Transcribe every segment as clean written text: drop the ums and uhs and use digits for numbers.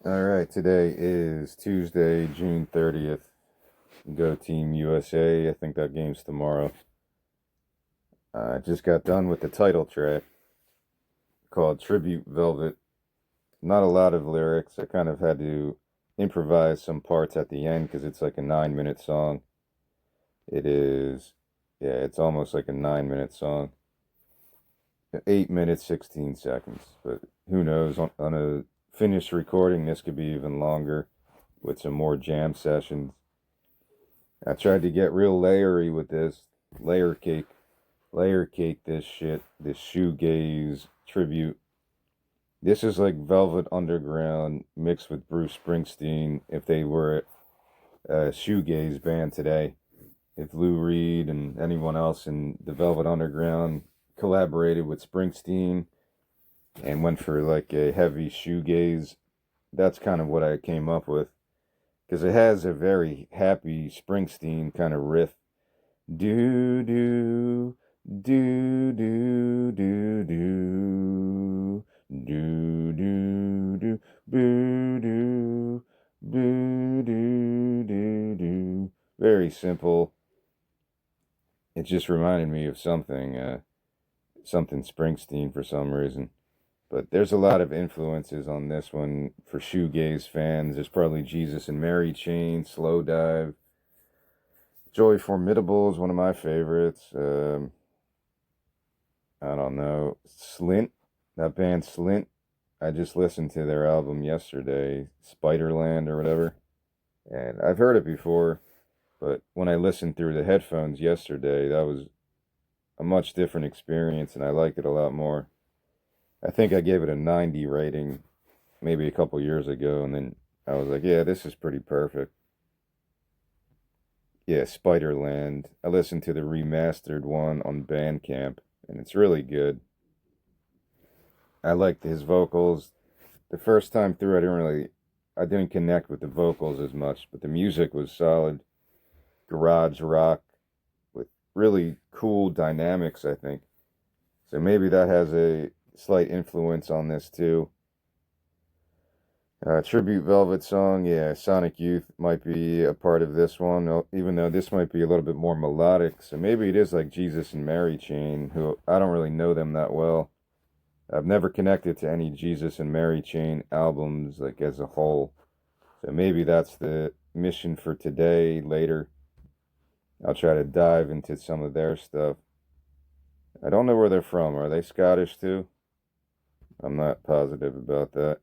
All right, today is Tuesday, June 30th. Go Team USA. I think that game's tomorrow. I just got done with the title track called Tribute Velvet. Not a lot of lyrics. I kind of had to improvise some parts at the end because it's like a 9-minute song. It is, yeah, it's almost like a 9-minute song. 8 minutes, 16 seconds. But who knows? On a finished recording, this could be even longer with some more jam sessions. I tried to get real layery with this. Layer cake. Layer cake this shit. This shoegaze tribute. This is like Velvet Underground mixed with Bruce Springsteen if they were a shoegaze band today. If Lou Reed and anyone else in the Velvet Underground collaborated with Springsteen and went for like a heavy shoegaze, that's kind of what I came up with. Because it has a very happy Springsteen kind of riff. Do do do do do do do do do boo do boo do do do. Very simple. It just reminded me of something Springsteen for some reason. But there's a lot of influences on this one for shoegaze fans. There's probably Jesus and Mary Chain, Slow Dive. Joey Formidable is one of my favorites. I don't know. Slint, that band Slint. I just listened to their album yesterday, Spiderland or whatever. And I've heard it before, but when I listened through the headphones yesterday, that was a much different experience and I liked it a lot more. I think I gave it a 90 rating maybe a couple years ago, and then I was like, yeah, this is pretty perfect. Yeah, Spiderland. I listened to the remastered one on Bandcamp, and it's really good. I liked his vocals. The first time through, I didn't connect with the vocals as much, but the music was solid. Garage rock with really cool dynamics, I think. So maybe that has a slight influence on this too. Tribute Velvet song, yeah, Sonic Youth might be a part of this one, even though this might be a little bit more melodic. So maybe it is like Jesus and Mary Chain, who I don't really know them that well. I've never connected to any Jesus and Mary Chain albums like as a whole. So maybe that's the mission for today. Later, I'll try to dive into some of their stuff. I don't know where they're from. Are they Scottish too? I'm not positive about that.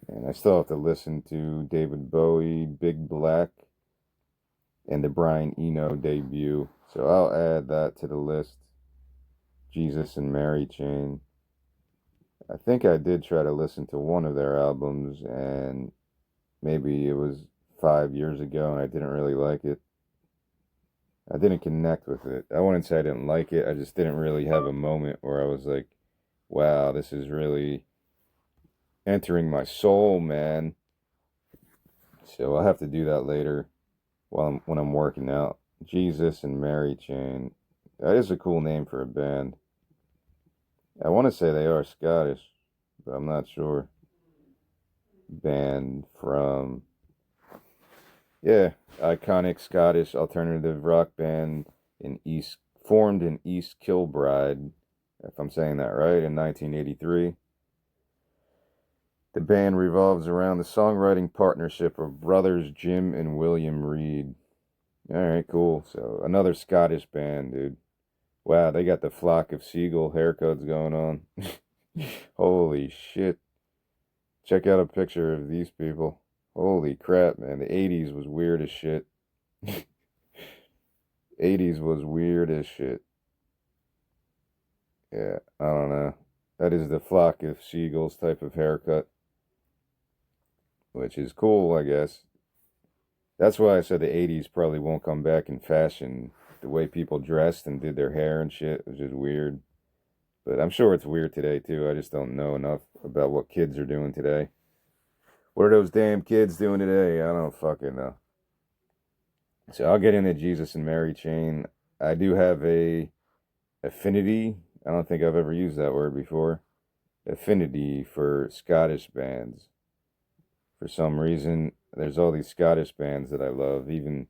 And I still have to listen to David Bowie, Big Black, and the Brian Eno debut. So I'll add that to the list. Jesus and Mary Chain. I think I did try to listen to one of their albums, and maybe it was 5 years ago, and I didn't really like it. I didn't connect with it. I wouldn't say I didn't like it. I just didn't really have a moment where I was like, wow, this is really entering my soul, man. So I'll have to do that later when I'm working out. Jesus and Mary Chain. That is a cool name for a band. I want to say they are Scottish, but I'm not sure. Band from, yeah, iconic Scottish alternative rock band formed in East Kilbride, if I'm saying that right, in 1983. The band revolves around the songwriting partnership of brothers Jim and William Reed. All right, cool. So another Scottish band, dude. Wow, they got the flock of seagull haircuts going on. Holy shit. Check out a picture of these people. Holy crap, man. The 80s was weird as shit. 80s was weird as shit. Yeah, I don't know. That is the flock of seagulls type of haircut, which is cool, I guess. That's why I said the 80s probably won't come back in fashion. The way people dressed and did their hair and shit was just weird. But I'm sure it's weird today too. I just don't know enough about what kids are doing today. What are those damn kids doing today? I don't fucking know. So I'll get into Jesus and Mary Chain. I do have a affinity. I don't think I've ever used that word before. Affinity for Scottish bands. for some reason. There's all these Scottish bands that I love. Even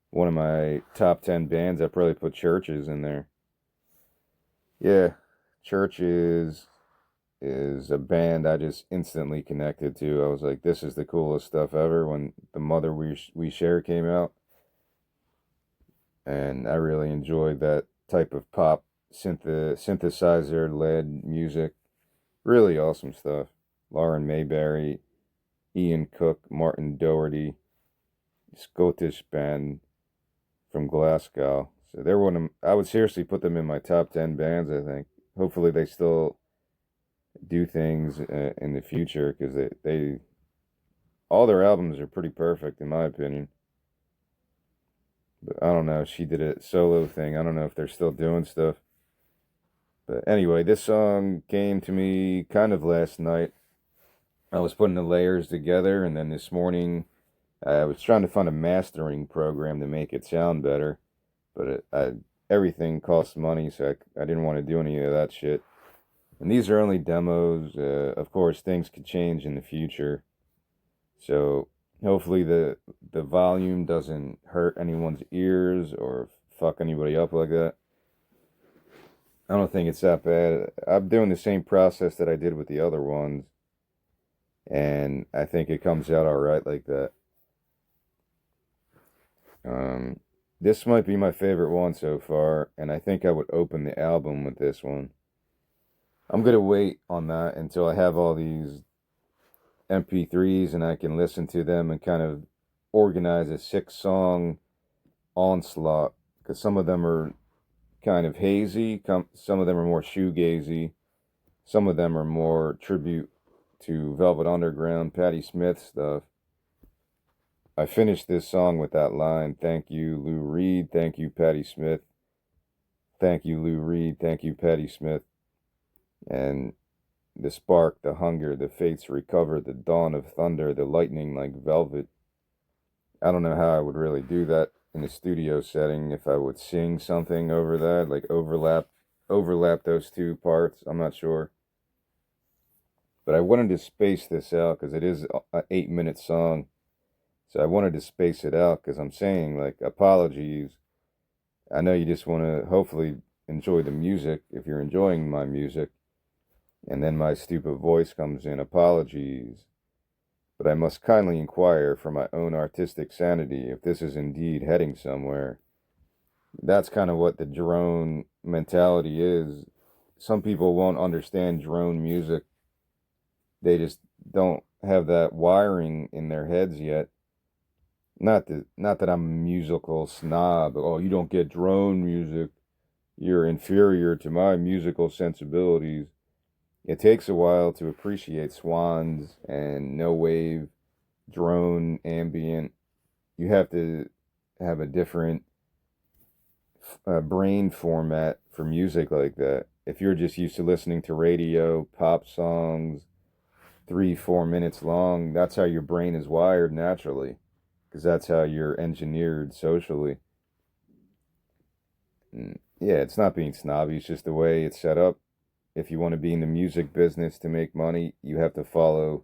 one of my top 10 bands, I probably put Churches in there. Yeah, Churches is a band I just instantly connected to. I was like, this is the coolest stuff ever when The Mother We Share came out. And I really enjoyed that type of pop synthesizer led music. Really awesome stuff. Lauren Mayberry, Ian Cook, Martin Doherty, Scottish band from Glasgow. So they're one of I would seriously put them in my top 10 bands, I think. Hopefully they still do things in the future because they all their albums are pretty perfect in my opinion. But I don't know. She did a solo thing. I don't know if they're still doing stuff. But anyway, this song came to me kind of last night. I was putting the layers together, and then this morning I was trying to find a mastering program to make it sound better. But everything costs money, so I didn't want to do any of that shit. And these are only demos. Of course, things could change in the future. So hopefully the volume doesn't hurt anyone's ears or fuck anybody up like that. I don't think it's that bad. I'm doing the same process that I did with the other ones, and I think it comes out all right like that. This might be my favorite one so far, and I think I would open the album with this one. I'm gonna wait on that until I have all these MP3s and I can listen to them and kind of organize a 6-song onslaught because some of them are kind of hazy, some of them are more shoegazy, some of them are more tribute to Velvet Underground, Patti Smith stuff. I finished this song with that line, thank you, Lou Reed, thank you, Patti Smith, thank you, Lou Reed, thank you, Patti Smith. And the spark, the hunger, the fates recover, the dawn of thunder, the lightning like velvet. I don't know how I would really do that in a studio setting, if I would sing something over that, like overlap those two parts. I'm not sure. But I wanted to space this out because it is an 8-minute song. So I wanted to space it out because I'm saying, like, apologies. I know you just want to hopefully enjoy the music if you're enjoying my music. And then my stupid voice comes in, apologies. But I must kindly inquire for my own artistic sanity if this is indeed heading somewhere. That's kind of what the drone mentality is. Some people won't understand drone music. They just don't have that wiring in their heads yet. Not that I'm a musical snob. Oh, you don't get drone music. You're inferior to my musical sensibilities. It takes a while to appreciate swans and no wave, drone, ambient. You have to have a different brain format for music like that. If you're just used to listening to radio, pop songs, 3-4 minutes long, that's how your brain is wired naturally, because that's how you're engineered socially. Yeah, it's not being snobby, it's just the way it's set up. If you want to be in the music business to make money, you have to follow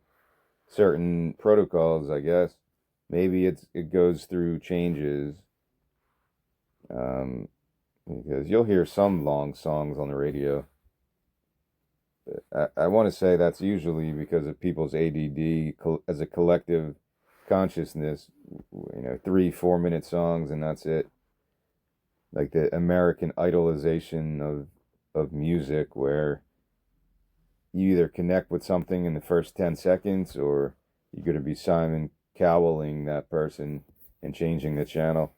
certain protocols, I guess. Maybe it goes through changes. Because you'll hear some long songs on the radio. I want to say that's usually because of people's ADD as a collective consciousness. 3-4 minute songs and that's it. Like the American idolization of music, where you either connect with something in the first 10 seconds or you're going to be Simon Cowelling that person and changing the channel.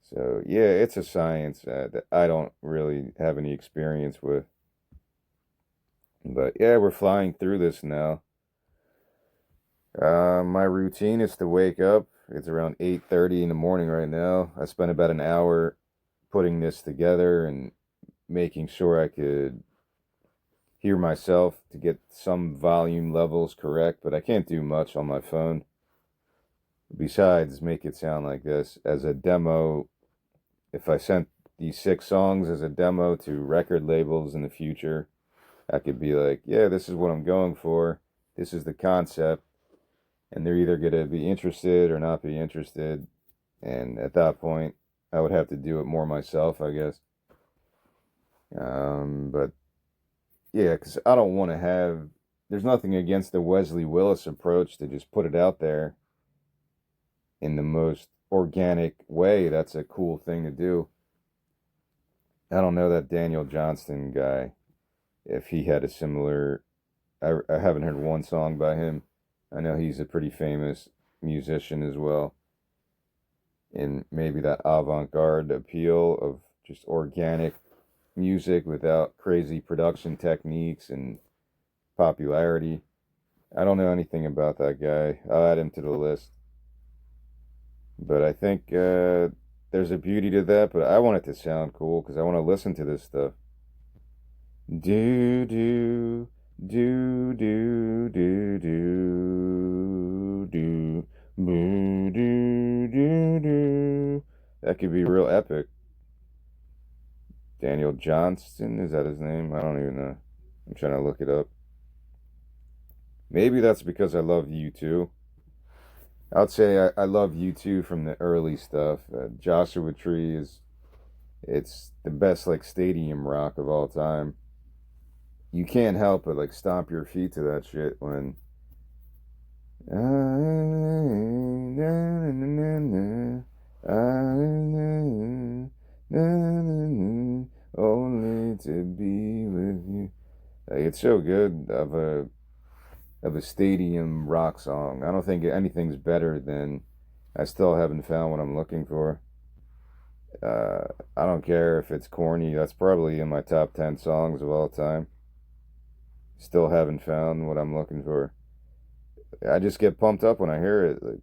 So, yeah, it's a science that I don't really have any experience with. But, yeah, we're flying through this now. My routine is to wake up. It's around 8:30 in the morning right now. I spent about an hour putting this together and making sure I could hear myself to get some volume levels correct, but I can't do much on my phone. Besides, make it sound like this as a demo. If I sent these 6 songs as a demo to record labels in the future, I could be like, yeah, this is what I'm going for. This is the concept. and they're either going to be interested or not be interested. And at that point, I would have to do it more myself, I guess. But yeah, because I don't want to have. There's nothing against the Wesley Willis approach to just put it out there in the most organic way. That's a cool thing to do. I don't know that Daniel Johnston guy, if he had a similar. I haven't heard one song by him. I know he's a pretty famous musician as well. And maybe that avant garde appeal of just organic music without crazy production techniques and popularity. I don't know anything about that guy. I'll add him to the list. But I think there's a beauty to that, but I want it to sound cool because I want to listen to this stuff. Do, do, do, do, do, do, do, boo, do, do, do. That could be real epic. Daniel Johnston, is that his name? I don't even know. I'm trying to look it up. Maybe that's because I love U2. I'd say I love U2 from the early stuff. Joshua Tree it's the best like stadium rock of all time. You can't help but like stomp your feet to that shit when only to be with you. Like, it's so good of a stadium rock song. I don't think anything's better than I still haven't found what I'm looking for. I don't care if it's corny. That's probably in my top 10 songs of all time. Still haven't found what I'm looking for. I just get pumped up when I hear it. Like,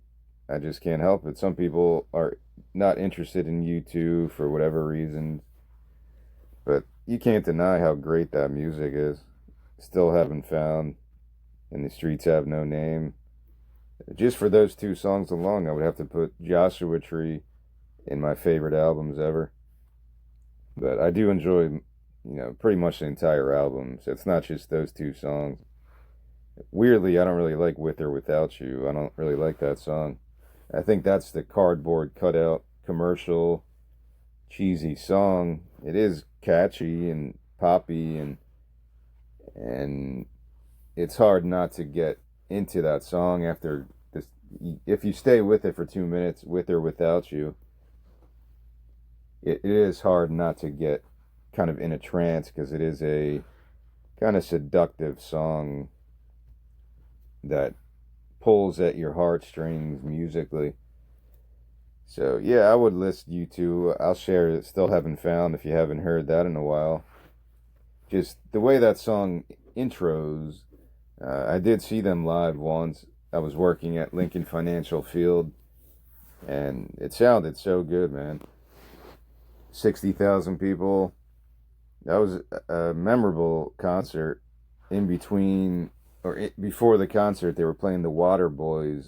I just can't help it. Some people are not interested in U2 for whatever reason, but you can't deny how great that music is. Still haven't found, and the streets have no name. Just for those two songs alone, I would have to put Joshua Tree in my favorite albums ever. But I do enjoy, pretty much the entire album. So it's not just those two songs. Weirdly, I don't really like With or Without You. I don't really like that song. I think that's the cardboard cutout commercial cheesy song. It is catchy and poppy and it's hard not to get into that song after this. If you stay with it for 2 minutes, With or Without You, it is hard not to get kind of in a trance because it is a kind of seductive song that pulls at your heartstrings musically. So yeah, I would list U2. I'll share it. Still haven't found if you haven't heard that in a while. Just the way that song intros. I did see them live once. I was working at Lincoln Financial Field, and it sounded so good, man. 60,000 people. That was a memorable concert. In between, before the concert, they were playing the Waterboys,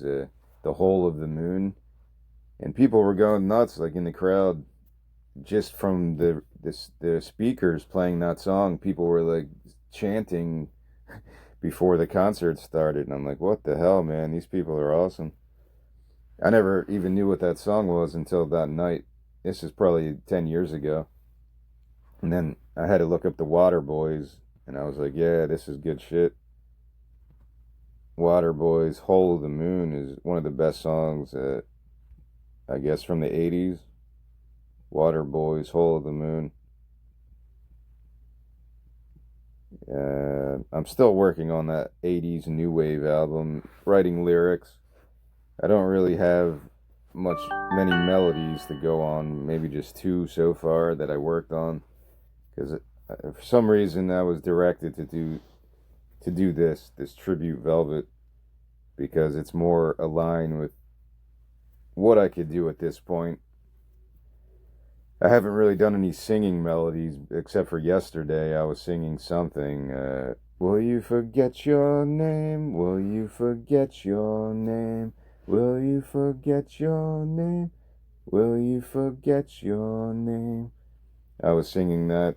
The Whole of the Moon, and people were going nuts, like in the crowd, just from the speakers playing that song. People were like chanting before the concert started, and I'm like, what the hell, man? These people are awesome. I never even knew what that song was until that night. This is probably 10 years ago. And then I had to look up the Waterboys, and I was like, yeah, this is good shit. Waterboys' Whole of the Moon is one of the best songs, I guess, from the 80s. Waterboys' Whole of the Moon. I'm still working on that 80s new wave album, writing lyrics. I don't really have many melodies to go on, maybe just two so far that I worked on, because for some reason I was directed to do this tribute Velvet, because it's more aligned with what I could do at this point. I haven't really done any singing melodies except for yesterday. I was singing something. Will you forget your name? Will you forget your name? Will you forget your name? Will you forget your name? I was singing that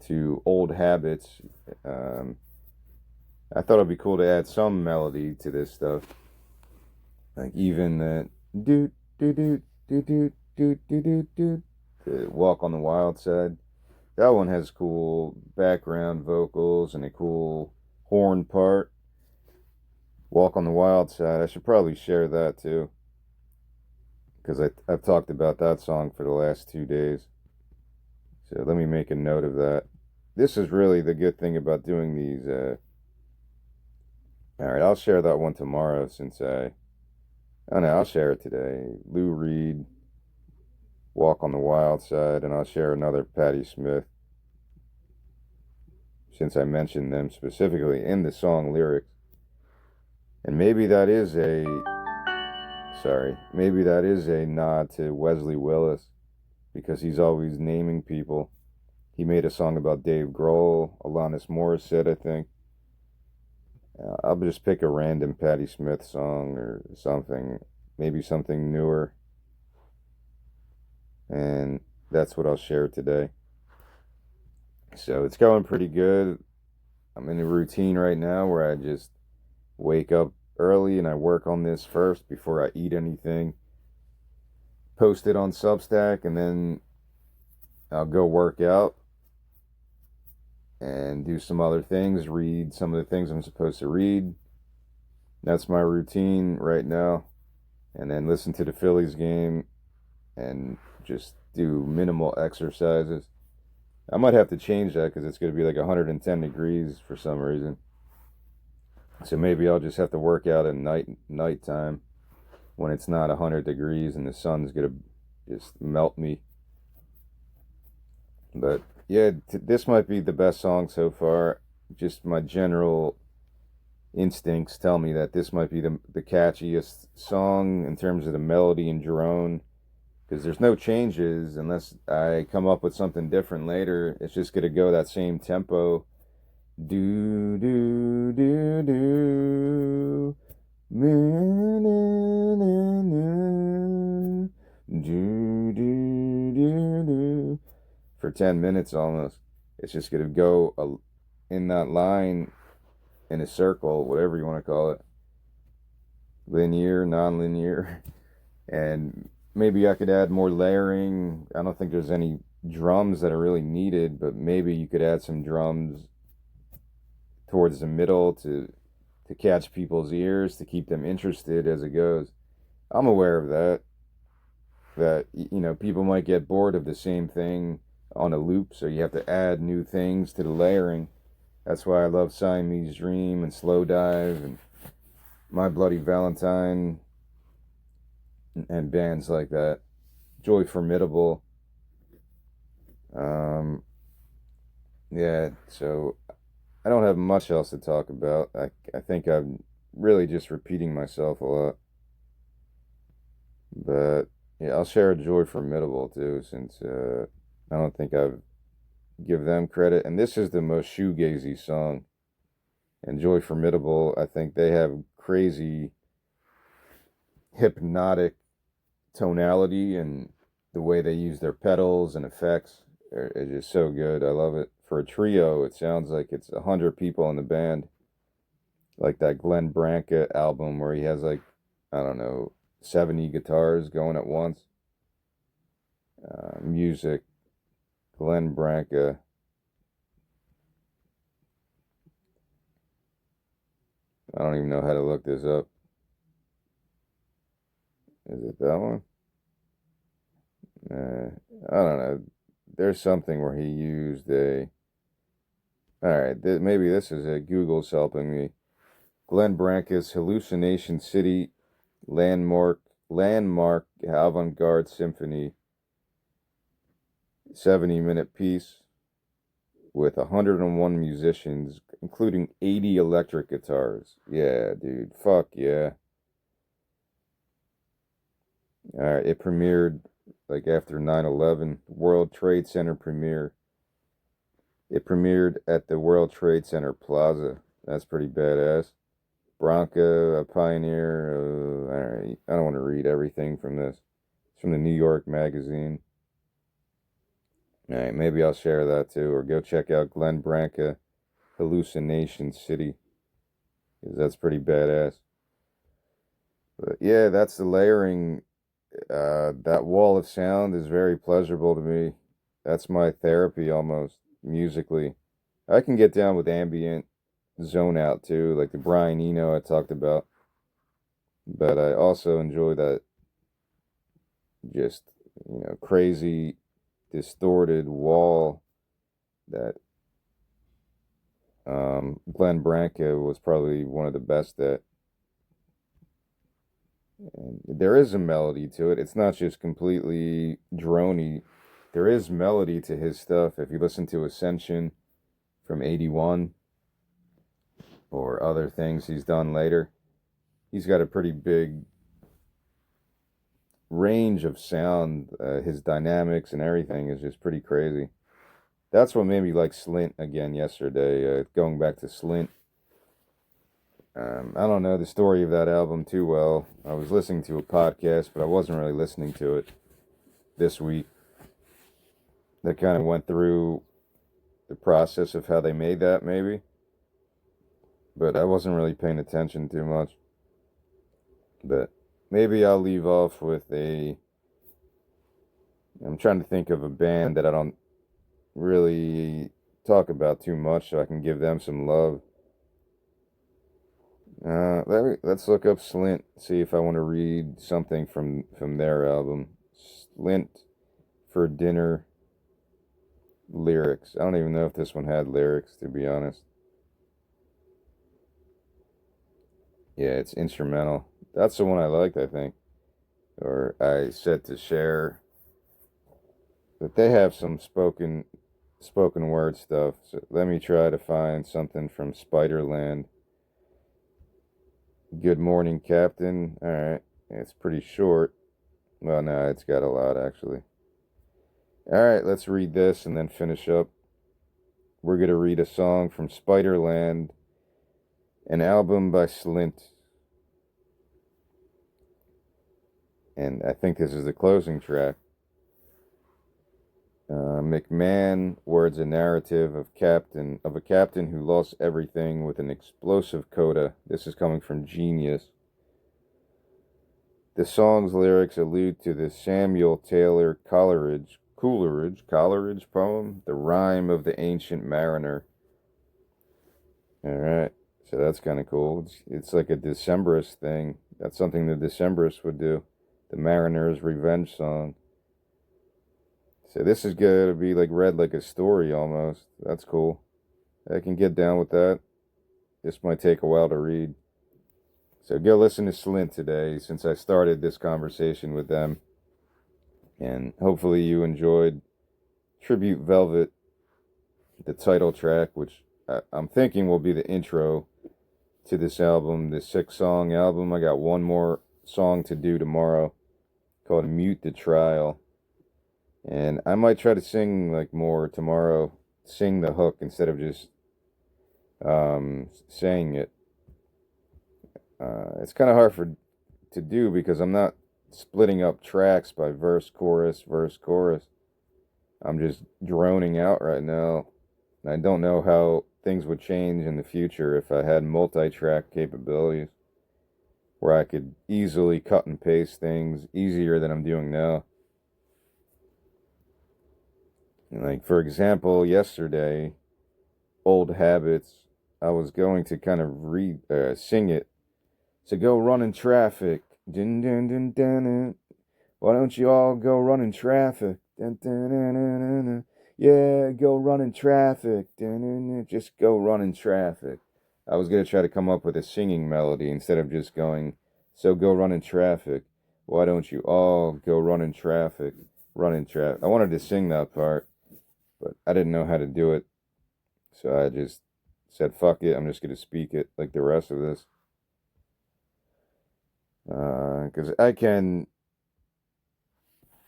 to Old Habits. I thought it'd be cool to add some melody to this stuff. Like even the do do do do do do do do do the Walk on the Wild Side. That one has cool background vocals and a cool horn part. Walk on the Wild Side. I should probably share that too, because I've talked about that song for the last 2 days. So let me make a note of that. This is really the good thing about doing these. All right, I'll share that one tomorrow since I don't know, I'll share it today. Lou Reed, Walk on the Wild Side, and I'll share another Patti Smith since I mentioned them specifically in the song lyrics. And maybe that is maybe that is a nod to Wesley Willis because he's always naming people. He made a song about Dave Grohl, Alanis Morissette, I think. I'll just pick a random Patti Smith song or something, maybe something newer, and that's what I'll share today. So it's going pretty good. I'm in a routine right now where I just wake up early and I work on this first before I eat anything, post it on Substack, and then I'll go work out and do some other things, read some of the things I'm supposed to read. That's my routine right now. And then listen to the Phillies game and just do minimal exercises. I might have to change that because it's going to be like 110 degrees for some reason. So maybe I'll just have to work out at nighttime when it's not 100 degrees and the sun's going to just melt me. But yeah, this might be the best song so far. Just my general instincts tell me that this might be the catchiest song in terms of the melody and drone. Because there's no changes unless I come up with something different later. It's just going to go that same tempo. Do, do, do, do. Na, na, na, na. Do, do, do, do. For 10 minutes almost. It's just going to go in that line in a circle, whatever you want to call it. Linear, non-linear. And maybe I could add more layering. I don't think there's any drums that are really needed, but maybe you could add some drums towards the middle to catch people's ears, to keep them interested as it goes. I'm aware of that people might get bored of the same thing on a loop, so you have to add new things to the layering. That's why I love Siamese Dream and Slow Dive and My Bloody Valentine and bands like that. Joy Formidable. Yeah, so I don't have much else to talk about. I think I'm really just repeating myself a lot. But yeah, I'll share Joy Formidable too, since I don't think I've give them credit. And this is the most shoegazy song. And Joy Formidable, I think they have crazy hypnotic tonality, and the way they use their pedals and effects is just so good. I love it. For a trio, it sounds like it's 100 people in the band. Like that Glenn Branca album where he has like, I don't know, 70 guitars going at once. Music, Glenn Branca. I don't even know how to look this up. Is it that one? I don't know. There's something where he used a. Alright, maybe this is it. Google's helping me. Glenn Branca's Hallucination City Landmark Avant-Garde Symphony. 70-minute piece with 101 musicians, including 80 electric guitars. Yeah, dude. Fuck yeah. Alright, it premiered like after 9/11, World Trade Center premiere. It premiered at the World Trade Center Plaza. That's pretty badass. Branca, a pioneer. Alright, I don't want to read everything from this. It's from the New York Magazine. Alright, maybe I'll share that too, or go check out Glenn Branca, Hallucination City. because that's pretty badass. But yeah, that's the layering. That wall of sound is very pleasurable to me. That's my therapy almost, musically. I can get down with ambient zone out too, like the Brian Eno I talked about. But I also enjoy that just, crazy, distorted wall that Glenn Branca was probably one of the best at. And there is a melody to it. It's not just completely drony. There is melody to his stuff. If you listen to Ascension from 81 or other things he's done later, he's got a pretty big range of sound. His dynamics and everything is just pretty crazy. That's what made me like Slint again yesterday. Going back to Slint. I don't know the story of that album too well. I was listening to a podcast, but I wasn't really listening to it this week. That kind of went through the process of how they made that, maybe. But I wasn't really paying attention too much. But maybe I'll leave off with a. I'm trying to think of a band that I don't really talk about too much so I can give them some love. Let's look up Slint, see if I want to read something from their album. Slint for Dinner lyrics. I don't even know if this one had lyrics, to be honest. Yeah, it's instrumental. That's the one I liked, I think. Or I said to share. But they have some spoken word stuff. So let me try to find something from Spiderland. Good morning, Captain. All right. It's pretty short. Well, no, it's got a lot, actually. All right, let's read this and then finish up. We're going to read a song from Spiderland, an album by Slint. And I think this is the closing track. McMahon words a narrative of a captain who lost everything with an explosive coda. This is coming from Genius. The song's lyrics allude to the Samuel Taylor Coleridge poem, The Rime of the Ancient Mariner. All right, so that's kind of cool. It's like a Decemberist thing. That's something the Decemberists would do. The Mariner's Revenge song. So this is going to be like read like a story almost. That's cool. I can get down with that. This might take a while to read. So go listen to Slint today since I started this conversation with them. And hopefully you enjoyed Tribute Velvet, the title track, which I'm thinking will be the intro to this album, this 6-song album. I got one more song to do tomorrow called Mute the Trial. And I might try to sing like more tomorrow, sing the hook instead of just saying it. It's kind of hard to do because I'm not splitting up tracks by verse, chorus, verse, chorus. I'm just droning out right now. And I don't know how things would change in the future if I had multi-track capabilities where I could easily cut and paste things easier than I'm doing now. Like, for example, yesterday, Old Habits, I was going to kind of sing it. So go run in traffic. Dun, dun, dun, dun, dun. Why don't you all go run in traffic? Dun, dun, dun, dun, dun, dun. Yeah, go run in traffic. Dun, dun, dun. Just go run in traffic. I was going to try to come up with a singing melody instead of just going, so go run in traffic. Why don't you all go run in traffic? Run in traffic. I wanted to sing that part, but I didn't know how to do it. So I just said, fuck it, I'm just going to speak it like the rest of this. Because I can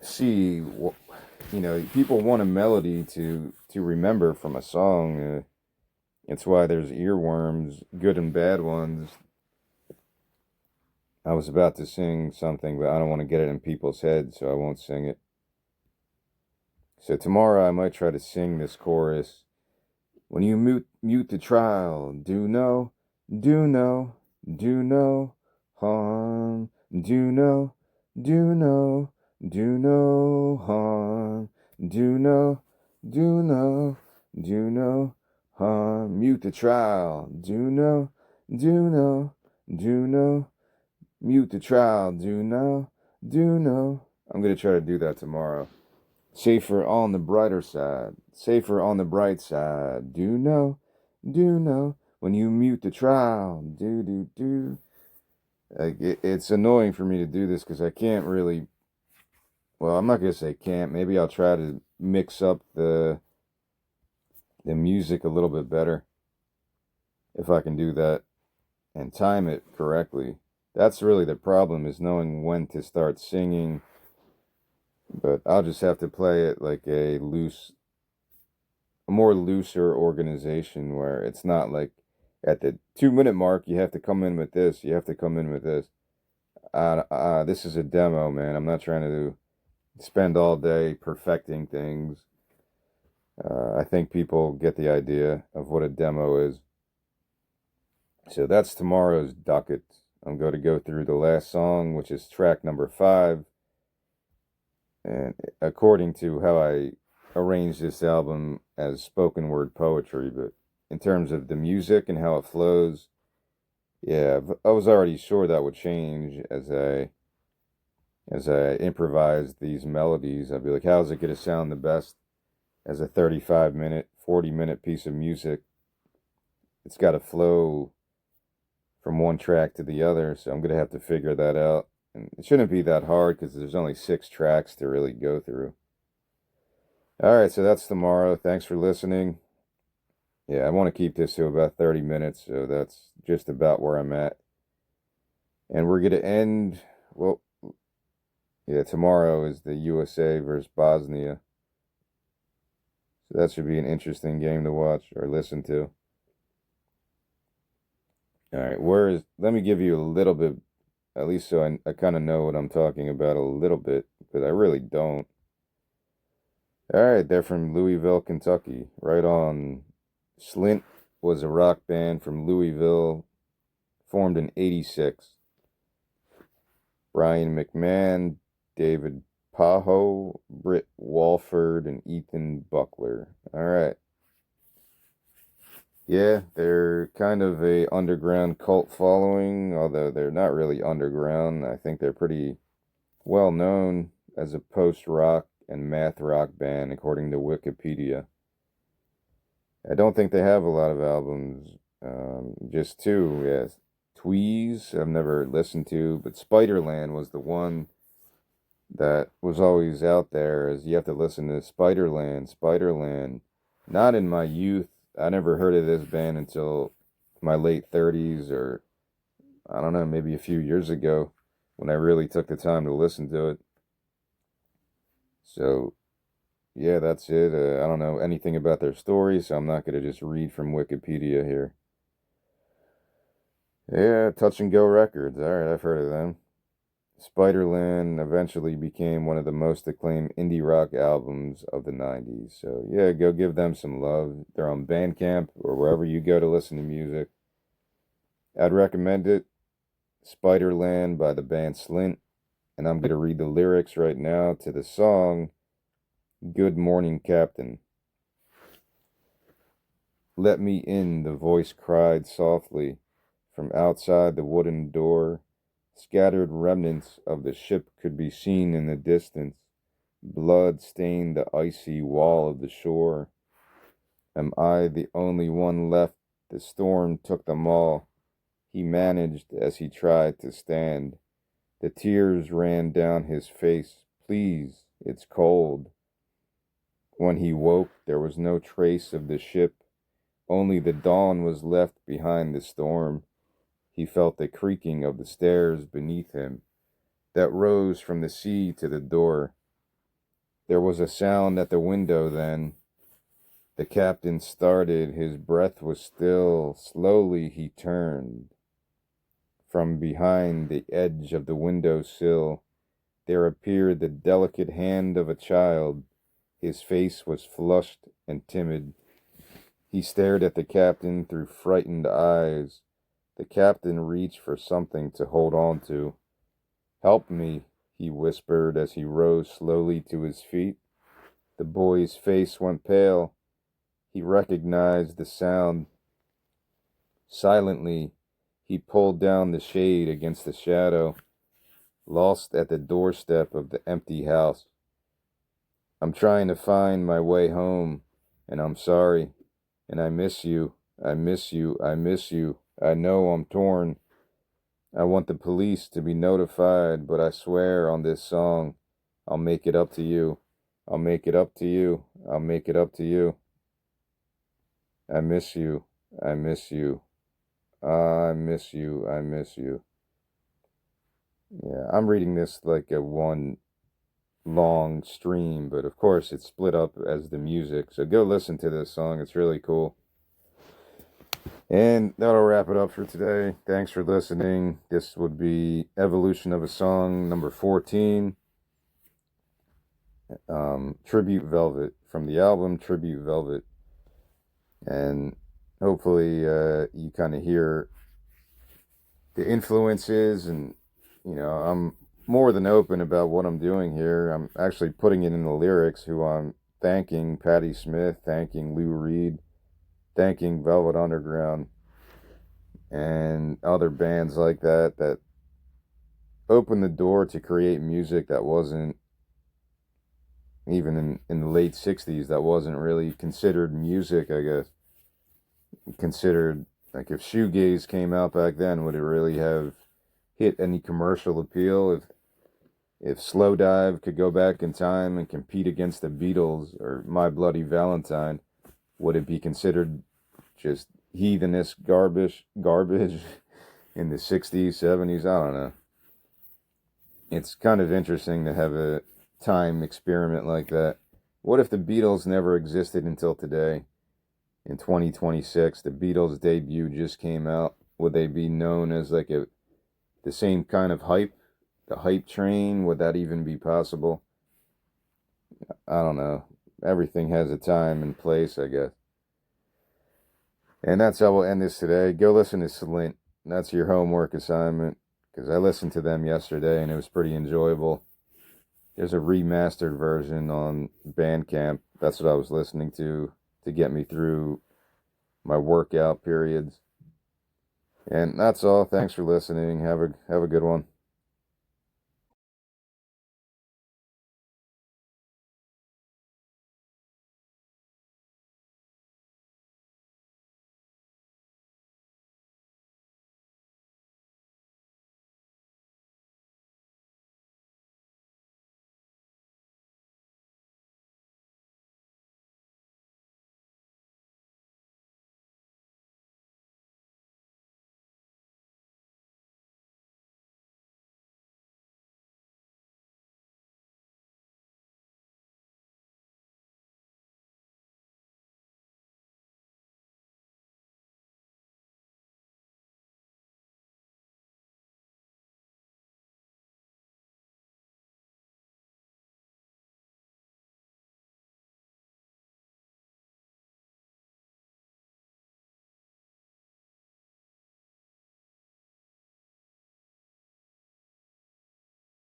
see, people want a melody to remember from a song. It's why there's earworms, good and bad ones. I was about to sing something, but I don't want to get it in people's heads, so I won't sing it. So tomorrow I might try to sing this chorus. When you mute the trial, do know Do no harm. Do no harm. Do no harm. Mute the trial. Do no, mute the trial. Do no. I'm gonna try to do that tomorrow. Safer on the brighter side. Safer on the bright side. Do know when you mute the trial. Do. Like it's annoying for me to do this because I can't really. Well, I'm not gonna say can't. Maybe I'll try to mix up the music a little bit better if I can do that and time it correctly. That's really the problem, is knowing when to start singing. But I'll just have to play it like a more looser organization where it's not like at the 2 minute mark you have to come in with this, you have to come in with this. This is a demo, man. I'm not trying to spend all day perfecting things. I think people get the idea of what a demo is. So that's tomorrow's docket. I'm going to go through the last song, which is track number 5. And according to how I arranged this album as spoken word poetry, but in terms of the music and how it flows, yeah, I was already sure that would change as I improvised these melodies. I'd be like, how's it going to sound the best as a 35-minute, 40-minute piece of music? It's got to flow from one track to the other, so I'm going to have to figure that out. And it shouldn't be that hard because there's only 6 tracks to really go through. All right, so that's tomorrow. Thanks for listening. Yeah, I want to keep this to about 30 minutes, so that's just about where I'm at. And we're going to end, well, yeah, tomorrow is the USA versus Bosnia. So that should be an interesting game to watch or listen to. All right, let me give you a little bit, at least so I kind of know what I'm talking about a little bit, because I really don't. All right, they're from Louisville, Kentucky. Right on. Slint was a rock band from Louisville, formed in '86. Brian McMahon, David Pajo, Britt Walford, and Ethan Buckler. All right. Yeah, they're kind of a underground cult following, although they're not really underground. I think they're pretty well known as a post-rock and math rock band, according to Wikipedia. I don't think they have a lot of albums, just 2. Yes, Tweez I've never listened to, but Spiderland was the one that was always out there, as you have to listen to Spiderland. Not in my youth. I never heard of this band until my late 30s, or I don't know, maybe a few years ago when I really took the time to listen to it. So, yeah, that's it. I don't know anything about their story, so I'm not going to just read from Wikipedia here. Yeah, Touch and Go Records. All right, I've heard of them. Spiderland eventually became one of the most acclaimed indie rock albums of the 90s. So, yeah, go give them some love. They're on Bandcamp or wherever you go to listen to music. I'd recommend it. Spiderland by the band Slint. And I'm going to read the lyrics right now to the song Good Morning Captain. Let me in, the voice cried softly from outside the wooden door. Scattered remnants of the ship could be seen in the distance. Blood stained the icy wall of the shore. Am I the only one left? The storm took them all. He managed as he tried to stand. The tears ran down his face. Please, it's cold. When he woke, there was no trace of the ship. Only the dawn was left behind the storm. He felt the creaking of the stairs beneath him that rose from the sea to the door. There was a sound at the window then. The captain started. His breath was still. Slowly he turned. From behind the edge of the window sill, there appeared the delicate hand of a child. His face was flushed and timid. He stared at the captain through frightened eyes. The captain reached for something to hold on to. "Help me," he whispered as he rose slowly to his feet. The boy's face went pale. He recognized the sound. Silently, he pulled down the shade against the shadow, lost at the doorstep of the empty house. "I'm trying to find my way home, and I'm sorry, and I miss you. I miss you. I miss you. I know I'm torn. I want the police to be notified, but I swear on this song, I'll make it up to you. I'll make it up to you. I'll make it up to you. I miss you. I miss you. I miss you. I miss you." Yeah, I'm reading this like a one long stream, but of course it's split up as the music. So go listen to this song. It's really cool. And that'll wrap it up for today. Thanks for listening. This would be Evolution of a Song number 14. Tribute Velvet, from the album Tribute Velvet. And hopefully you kind of hear the influences, and I'm more than open about what I'm doing here. I'm actually putting it in the lyrics, who I'm thanking Patti Smith, thanking Lou Reed, thanking Velvet Underground, and other bands like that opened the door to create music that wasn't, even in the late 60s, that wasn't really considered music, I guess. Considered, like, if shoegaze came out back then, would it really have hit any commercial appeal? If Slowdive could go back in time and compete against the Beatles or My Bloody Valentine, would it be considered just heathenish garbage in the 60s, 70s? I don't know. It's kind of interesting to have a time experiment like that. What if the Beatles never existed until today? In 2026, the Beatles' debut just came out. Would they be known as like the same kind of hype? The hype train? Would that even be possible? I don't know. Everything has a time and place, I guess. And that's how we'll end this today. Go listen to Slint. That's your homework assignment, because I listened to them yesterday and it was pretty enjoyable. There's a remastered version on Bandcamp. That's what I was listening to get me through my workout periods. And that's all. Thanks for listening. Have a good one.